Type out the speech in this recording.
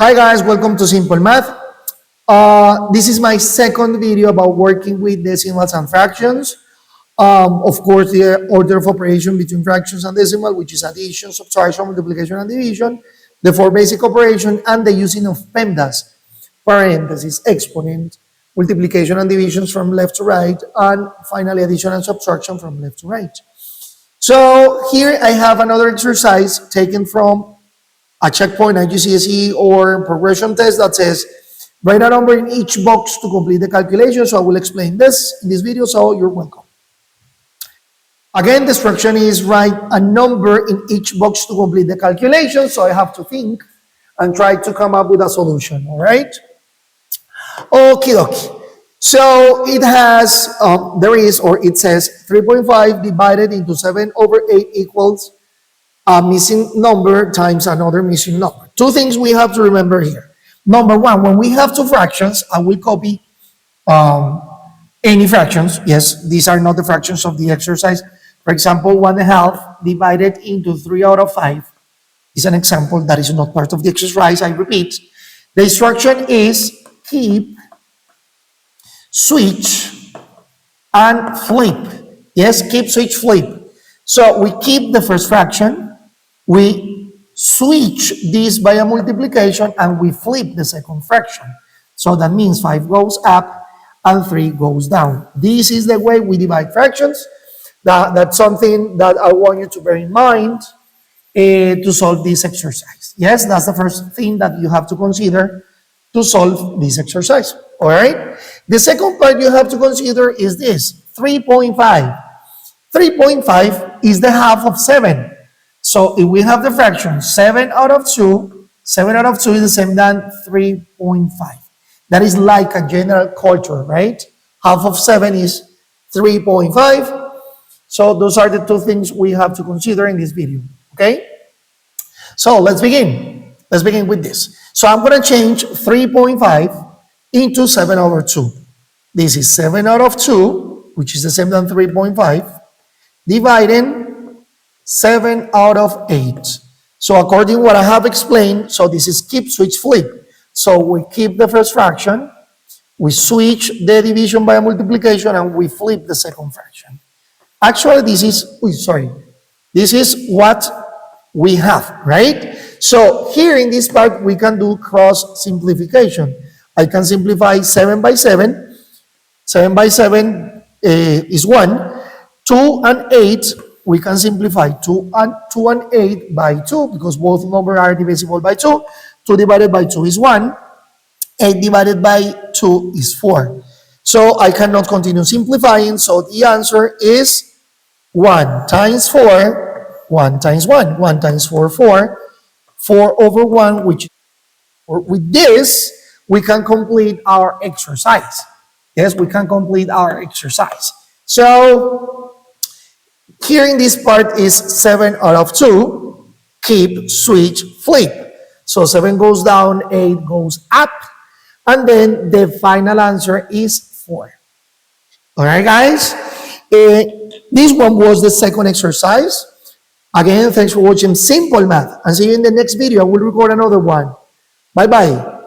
Hi guys, welcome to Simple Math. This is my second video about working with decimals and fractions. Of course, the order of operation between fractions and decimal, which is addition, subtraction, multiplication, and division, the four basic operations, and the using of PEMDAS, parentheses, exponent, multiplication and divisions from left to right, and finally addition and subtraction from left to right. So here I have another exercise taken from a checkpoint IGCSE or progression test that says write a number in each box to complete the calculation. So I will explain this in this video, so you're welcome. Again, the instruction is write a number in each box to complete the calculation, so I have to think and try to come up with a solution, all right? Okie dokie. So it has, it says 3.5 divided into 7/8 equals a missing number times another missing number. Two things we have to remember here. Number one, when we have two fractions, I will copy any fractions. Yes, these are not the fractions of the exercise. For example, 1/2 divided into 3/5 is an example that is not part of the exercise. I repeat, the instruction is keep, switch, and flip. Yes, keep, switch, flip. So we keep the first fraction, we switch this by a multiplication, and we flip the second fraction. So that means 5 goes up and 3 goes down. This is the way we divide fractions. That's something that I want you to bear in mind to solve this exercise. Yes, that's the first thing that you have to consider to solve this exercise. All right? The second part you have to consider is this, 3.5. 3.5 is the half of 7. So if we have the fraction 7/2, 7/2 is the same than 3.5. That is like a general culture, right? Half of 7 is 3.5. So those are the two things we have to consider in this video, okay? So let's begin. Let's begin with this. So I'm going to change 3.5 into 7/2. This is 7/2, which is the same than 3.5, dividing 7/8. So according to what I have explained, so this is keep, switch, flip. So we keep the first fraction, we switch the division by a multiplication, and we flip the second fraction. Actually, this is what we have, right? So here in this part, we can do cross simplification. I can simplify 7 by 7. 7 by 7 is 1. 2 and 8, we can simplify 2 and 8 by 2 because both numbers are divisible by 2. 2 divided by 2 is 1. 8 divided by 2 is 4. So I cannot continue simplifying. So the answer is 1 times 4, 1 times 1. 1 times 4, 4. 4/1, which with this, we can complete our exercise. Yes, we can complete our exercise. So here in this part is 7/2, keep, switch, flip. So 7 goes down, 8 goes up, and then the final answer is 4. All right, guys? This one was the second exercise. Again, thanks for watching Simple Math, and see you in the next video. I will record another one. Bye-bye.